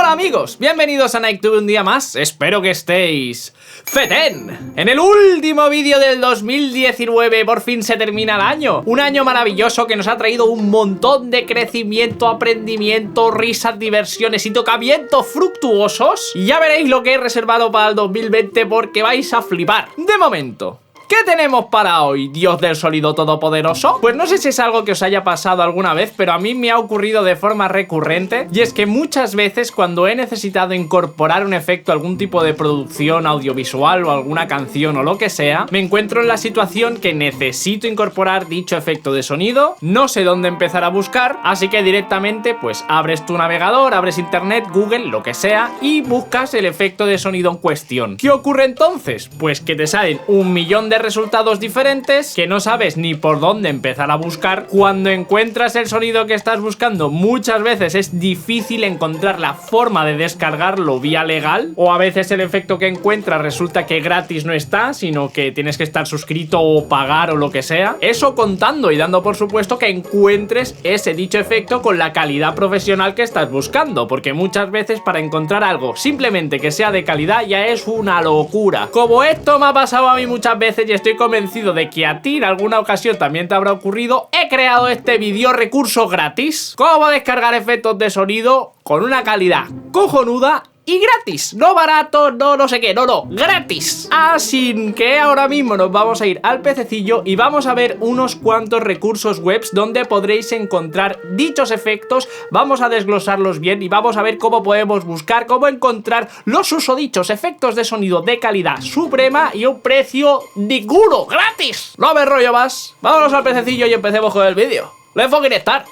Hola amigos, bienvenidos a NighTube un día más, espero que estéis fetén. En el último vídeo del 2019 por fin se termina el año. Un año maravilloso que nos ha traído un montón de crecimiento, aprendimiento, risas, diversiones y tocamientos fructuosos. Y ya veréis lo que he reservado para el 2020 porque vais a flipar. De momento, ¿qué tenemos para hoy, Dios del sonido todopoderoso? Pues no sé si es algo que os haya pasado alguna vez, pero a mí me ha ocurrido de forma recurrente. Y es que muchas veces cuando he necesitado incorporar un efecto a algún tipo de producción audiovisual o alguna canción o lo que sea, me encuentro en la situación que necesito incorporar dicho efecto de sonido, no sé dónde empezar a buscar, así que directamente pues abres tu navegador, abres internet, Google, lo que sea, y buscas el efecto de sonido en cuestión. ¿Qué ocurre entonces? Pues que te salen un millón de resultados diferentes que no sabes ni por dónde empezar a buscar. Cuando encuentras el sonido que estás buscando, muchas veces es difícil encontrar la forma de descargarlo vía legal, o a veces el efecto que encuentras resulta que gratis no está, sino que tienes que estar suscrito o pagar o lo que sea. Eso contando y dando por supuesto que encuentres ese dicho efecto con la calidad profesional que estás buscando, porque muchas veces para encontrar algo simplemente que sea de calidad ya es una locura. Como esto me ha pasado a mí muchas veces y estoy convencido de que a ti en alguna ocasión también te habrá ocurrido, he creado este vídeo recurso gratis. Cómo descargar efectos de sonido con una calidad cojonuda y gratis, no barato, no sé qué, no, gratis. Así que ahora mismo nos vamos a ir al pececillo y vamos a ver unos cuantos recursos webs donde podréis encontrar dichos efectos. Vamos a desglosarlos bien y vamos a ver cómo podemos buscar, cómo encontrar los susodichos efectos de sonido de calidad suprema y un precio digno, gratis. No me rollo más, vámonos al pececillo y empecemos con el vídeo. Let's fucking start.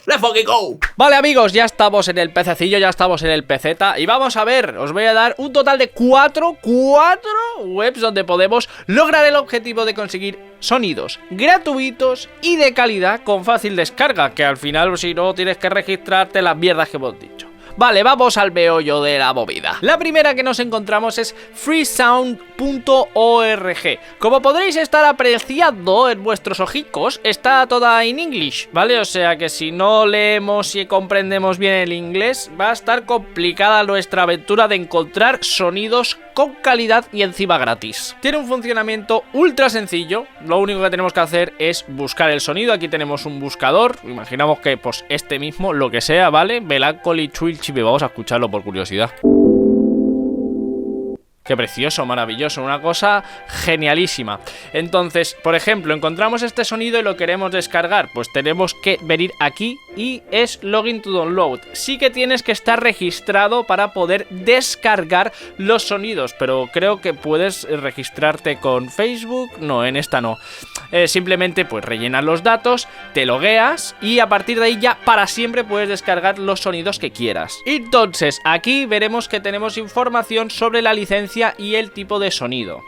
¡Let's fucking go! Vale amigos, ya estamos en el pececillo, ya estamos en el peceta y vamos a ver, os voy a dar un total de cuatro webs donde podemos lograr el objetivo de conseguir sonidos gratuitos y de calidad con fácil descarga, que al final si no tienes que registrarte las mierdas que hemos dicho. Vale, vamos al meollo de la movida. La primera que nos encontramos es freesound.org. Como podréis estar apreciando en vuestros ojicos, está toda en English, ¿vale? O sea que si no leemos y comprendemos bien el inglés, va a estar complicada nuestra aventura de encontrar sonidos con calidad y encima gratis. Tiene un funcionamiento ultra sencillo. Lo único que tenemos que hacer es buscar el sonido. Aquí tenemos un buscador. Imaginamos que pues este mismo, lo que sea, ¿vale? Melancholy Twill Chipe. Vamos a escucharlo por curiosidad. Qué precioso, maravilloso, una cosa genialísima. Entonces, por ejemplo, encontramos este sonido y lo queremos descargar. Pues tenemos que venir aquí y es Login to Download. Sí que tienes que estar registrado para poder descargar los sonidos, pero creo que puedes registrarte con Facebook. No, en esta no. Simplemente pues rellenas los datos, te logueas y a partir de ahí ya para siempre puedes descargar los sonidos que quieras. Entonces, aquí veremos que tenemos información sobre la licencia y el tipo de sonido.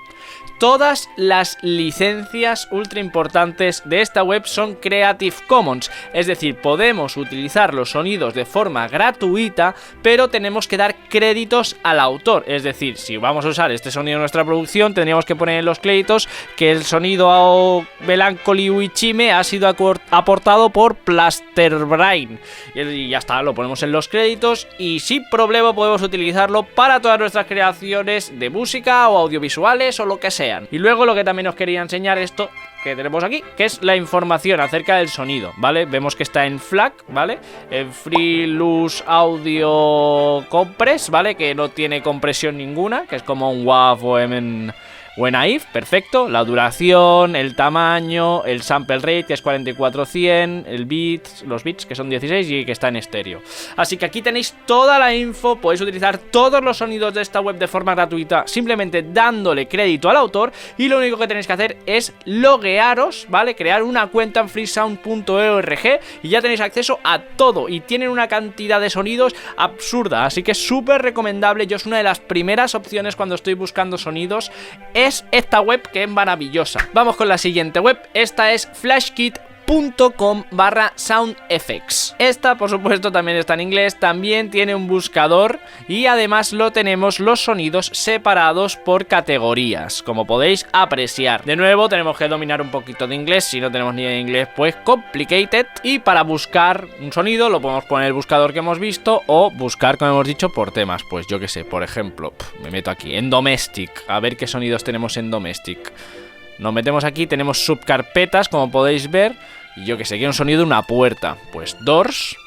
Todas las licencias ultra importantes de esta web son Creative Commons, es decir, podemos utilizar los sonidos de forma gratuita, pero tenemos que dar créditos al autor. Es decir, si vamos a usar este sonido en nuestra producción, tendríamos que poner en los créditos que el sonido Melancholy Wichime ha sido aportado por Plasterbrain. Y ya está, lo ponemos en los créditos y sin problema podemos utilizarlo para todas nuestras creaciones de música o audiovisuales o lo que sea. Y luego lo que también os quería enseñar esto que tenemos aquí, que es la información acerca del sonido, ¿vale? Vemos que está en FLAC, ¿vale? En Free Loose Audio Compress, ¿vale? Que no tiene compresión ninguna, que es como un WAV o NAIF, perfecto. La duración, el tamaño, el sample rate, que es 4400, los bits, que son 16 y que está en estéreo. Así que aquí tenéis toda la info, podéis utilizar todos los sonidos de esta web de forma gratuita, simplemente dándole crédito al autor, y lo único que tenéis que hacer es loguearos, ¿vale? Crear una cuenta en freesound.org y ya tenéis acceso a todo, y tienen una cantidad de sonidos absurda, así que es súper recomendable. Yo es una de las primeras opciones cuando estoy buscando sonidos, es esta web, que es maravillosa. Vamos con la siguiente web, esta es flashkit.com. youtube.com/soundeffects. Esta, por supuesto, también está en inglés, también tiene un buscador y además lo tenemos los sonidos separados por categorías, como podéis apreciar. De nuevo, tenemos que dominar un poquito de inglés, si no tenemos ni de inglés, pues complicated. Y para buscar un sonido lo podemos poner en el buscador que hemos visto o buscar, como hemos dicho, por temas. Pues yo que sé, por ejemplo, me meto aquí en Domestic, a ver qué sonidos tenemos en Domestic. Nos metemos aquí, tenemos subcarpetas, como podéis ver. Y yo que sé, quiero un sonido de una puerta. Pues Doors.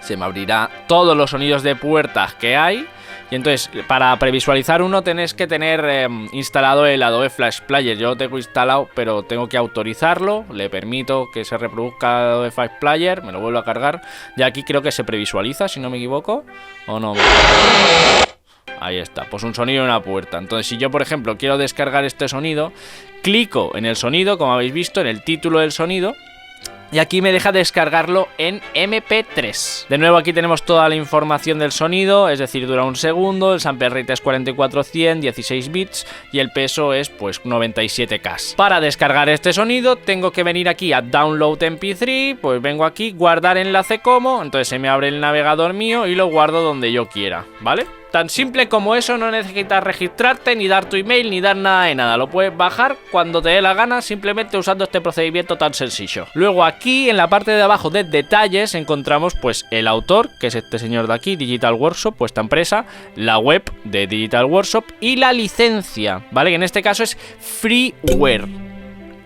Se me abrirá todos los sonidos de puertas que hay. Y entonces, para previsualizar uno, tenéis que tener instalado el Adobe Flash Player. Yo lo tengo instalado, pero tengo que autorizarlo. Le permito que se reproduzca Adobe Flash Player. Me lo vuelvo a cargar. Y aquí creo que se previsualiza, si no me equivoco. ¿O no? Ahí está, pues un sonido en una puerta. Entonces, si yo, por ejemplo, quiero descargar este sonido, clico en el sonido, como habéis visto, en el título del sonido, y aquí me deja descargarlo en MP3. De nuevo, aquí tenemos toda la información del sonido, es decir, dura un segundo, el sample rate es 4400, 16 bits y el peso es pues 97K. Para descargar este sonido tengo que venir aquí a Download MP3, pues vengo aquí, guardar enlace como, entonces se me abre el navegador mío y lo guardo donde yo quiera, ¿vale? Tan simple como eso, no necesitas registrarte, ni dar tu email, ni dar nada de nada. Lo puedes bajar cuando te dé la gana, simplemente usando este procedimiento tan sencillo. Luego aquí, en la parte de abajo de detalles, encontramos pues el autor, que es este señor de aquí, Digital Workshop, pues esta empresa, la web de Digital Workshop y la licencia, ¿vale? Que en este caso es freeware.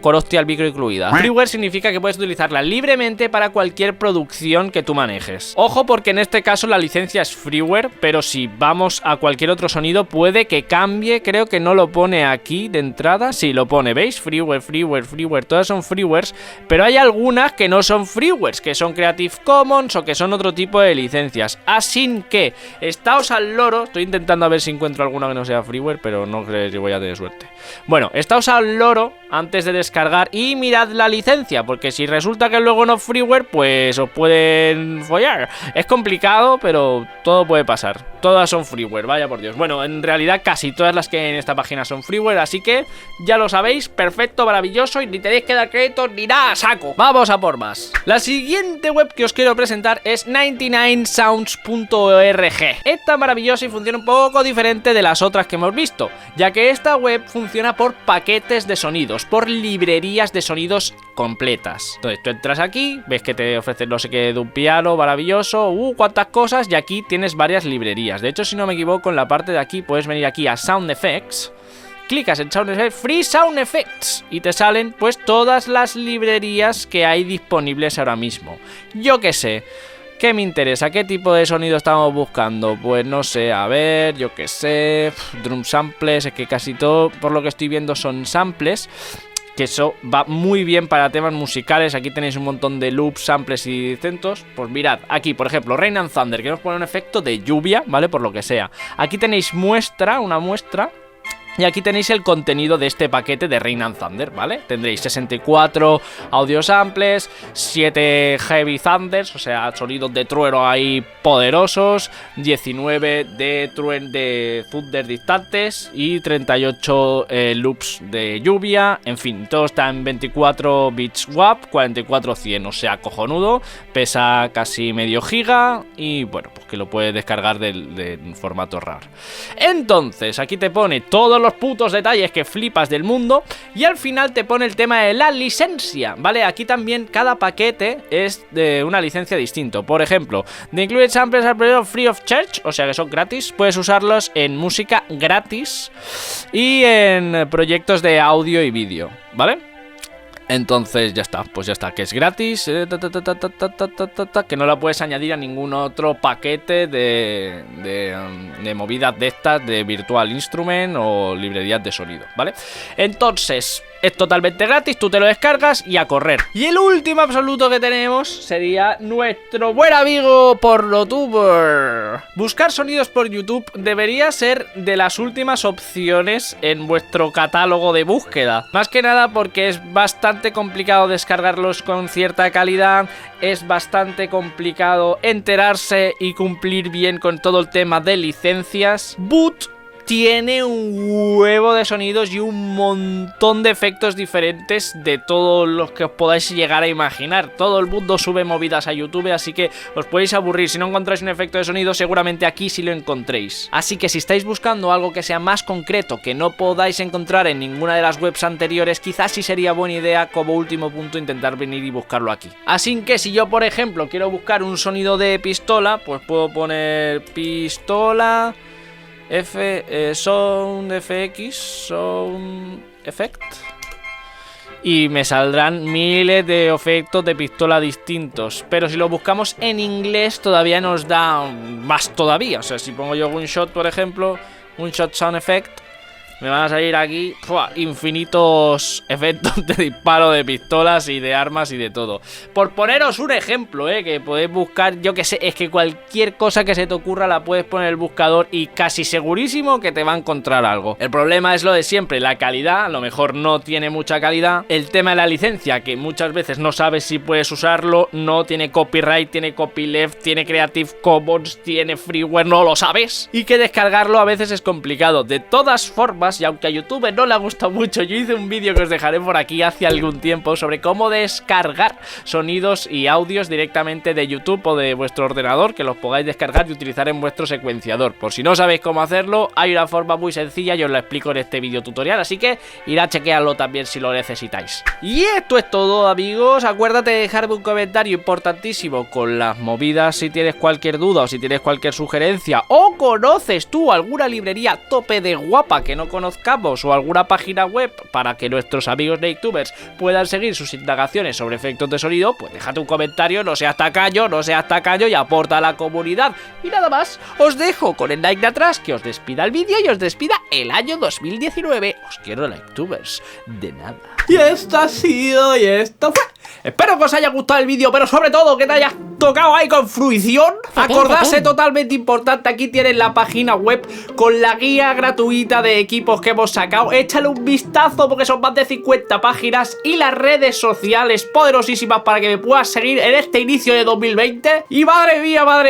Con hostia al micro incluida. Freeware significa que puedes utilizarla libremente para cualquier producción que tú manejes. Ojo, porque en este caso la licencia es freeware, pero si vamos a cualquier otro sonido puede que cambie. Creo que no lo pone aquí de entrada. Sí, lo pone, ¿veis? Freeware, freeware, freeware. Todas son freewares, pero hay algunas que no son freewares, que son Creative Commons o que son otro tipo de licencias. Así que, estáos al loro. Estoy intentando a ver si encuentro alguna que no sea freeware, pero no creo que voy a tener suerte. Bueno, estáos al loro antes de descargar y mirad la licencia, porque si resulta que luego no es freeware, pues os pueden follar. Es complicado, pero todo puede pasar. Todas son freeware, vaya por Dios. Bueno, en realidad casi todas las que hay en esta página son freeware, así que ya lo sabéis, perfecto, maravilloso, y ni tenéis que dar crédito ni nada, saco. Vamos a por más. La siguiente web que os quiero presentar es 99sounds.org. Esta maravillosa y funciona un poco diferente de las otras que hemos visto, ya que esta web funciona por paquetes de sonidos, por librerías de sonidos completas. Entonces tú entras aquí, ves que te ofrecen no sé qué de un piano maravilloso, cuántas cosas, y aquí tienes varias librerías. De hecho, si no me equivoco, en la parte de aquí puedes venir aquí a Sound Effects, clicas en Sound Effects, Free Sound Effects, y te salen pues todas las librerías que hay disponibles ahora mismo. Yo qué sé, ¿qué me interesa? ¿Qué tipo de sonido estamos buscando? Pues no sé, a ver, yo qué sé, drum samples, es que casi todo por lo que estoy viendo son samples, que eso va muy bien para temas musicales. Aquí tenéis un montón de loops, samples y centos. Pues mirad, aquí por ejemplo Rain and Thunder, que nos pone un efecto de lluvia, ¿vale? Por lo que sea. Aquí tenéis una muestra. Y aquí tenéis el contenido de este paquete de Rain and Thunder, ¿vale? Tendréis 64 audio samples, 7 heavy thunders, o sea, sonidos de trueno ahí poderosos, 19 de thunder distantes y 38 loops de lluvia. En fin, todo está en 24 bits WAP, 4400, o sea, cojonudo. Pesa casi medio giga y bueno, pues que lo puedes descargar de formato RAR. Entonces, aquí te pone todos los putos detalles que flipas del mundo y al final te pone el tema de la licencia, ¿vale? Aquí también cada paquete es de una licencia distinto. Por ejemplo, The Included Samples are free of charge, o sea que son gratis. Puedes usarlos en música gratis y en proyectos de audio y vídeo, ¿vale? Entonces ya está, pues ya está, que es gratis, que no la puedes añadir a ningún otro paquete de movidas de estas, de Virtual Instrument o librerías de sonido, ¿vale? Entonces, es totalmente gratis, tú te lo descargas y a correr. Y el último absoluto que tenemos sería nuestro buen amigo Pornotuber. Buscar sonidos por YouTube debería ser de las últimas opciones en vuestro catálogo de búsqueda. Más que nada porque es bastante complicado descargarlos con cierta calidad, es bastante complicado enterarse y cumplir bien con todo el tema de licencias. tiene un huevo de sonidos y un montón de efectos diferentes de todos los que os podáis llegar a imaginar. Todo el mundo sube movidas a YouTube, así que os podéis aburrir. Si no encontráis un efecto de sonido, seguramente aquí sí lo encontréis. Así que si estáis buscando algo que sea más concreto, que no podáis encontrar en ninguna de las webs anteriores, quizás sí sería buena idea como último punto intentar venir y buscarlo aquí. Así que si yo, por ejemplo, quiero buscar un sonido de pistola, pues puedo poner pistola Sound FX, Sound Effect, y me saldrán miles de efectos de pistola distintos. Pero si lo buscamos en inglés todavía nos da más todavía. O sea, si pongo yo Gunshot, por ejemplo, Gunshot Sound Effect, me van a salir aquí infinitos efectos de disparo de pistolas y de armas y de todo. Por poneros un ejemplo, que podéis buscar, yo que sé, es que cualquier cosa que se te ocurra la puedes poner en el buscador y casi segurísimo que te va a encontrar algo. El problema es lo de siempre, la calidad, a lo mejor no tiene mucha calidad. El tema de la licencia, que muchas veces no sabes si puedes usarlo, no tiene copyright, tiene copyleft, tiene Creative Commons, tiene freeware, no lo sabes. Y que descargarlo a veces es complicado. De todas formas, y aunque a YouTube no le ha gustado mucho, yo hice un vídeo que os dejaré por aquí hace algún tiempo sobre cómo descargar sonidos y audios directamente de YouTube o de vuestro ordenador, que los podáis descargar y utilizar en vuestro secuenciador. Por si no sabéis cómo hacerlo, hay una forma muy sencilla y os la explico en este vídeo tutorial, así que id a chequearlo también si lo necesitáis. Y esto es todo, amigos. Acuérdate de dejarme un comentario importantísimo con las movidas si tienes cualquier duda o si tienes cualquier sugerencia, o conoces tú alguna librería tope de guapa que no conozcamos o alguna página web para que nuestros amigos de youtubers puedan seguir sus indagaciones sobre efectos de sonido, pues déjate un comentario, no seas tacaño, y aporta a la comunidad. Y nada más, os dejo con el like de atrás que os despida el vídeo y os despida el año 2019. Os quiero, youtubers, de nada. Y esto ha sido, y esto fue. Espero que os haya gustado el vídeo, pero sobre todo que te hayas tocado ahí con fruición. Acordarse, totalmente importante, aquí tienes la página web con la guía gratuita de equipos que hemos sacado. Échale un vistazo porque son más de 50 páginas y las redes sociales poderosísimas para que me puedas seguir en este inicio de 2020. Y madre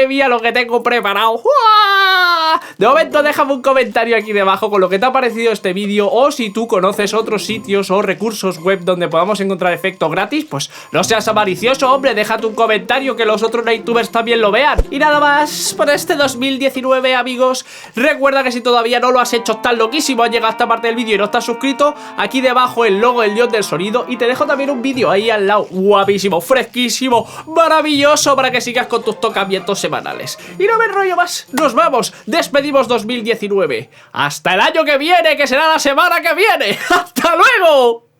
mía lo que tengo preparado. ¡Uah! De momento déjame un comentario aquí debajo con lo que te ha parecido este vídeo, o si tú conoces otros sitios o recursos web donde podamos encontrar efectos gratis, pues no seas avaricioso, hombre, déjate un comentario que los otros youtubers también lo vean. Y nada más por este 2019, amigos. Recuerda que si todavía no lo has hecho, estás loquísimo, has llegado a esta parte del vídeo y no estás suscrito, aquí debajo el logo del dios del sonido, y te dejo también un vídeo ahí al lado, guapísimo, fresquísimo, maravilloso, para que sigas con tus tocamientos semanales. Y no me enrollo más, nos vamos, despedimos 2019. Hasta el año que viene, que será la semana que viene. ¡Hasta luego!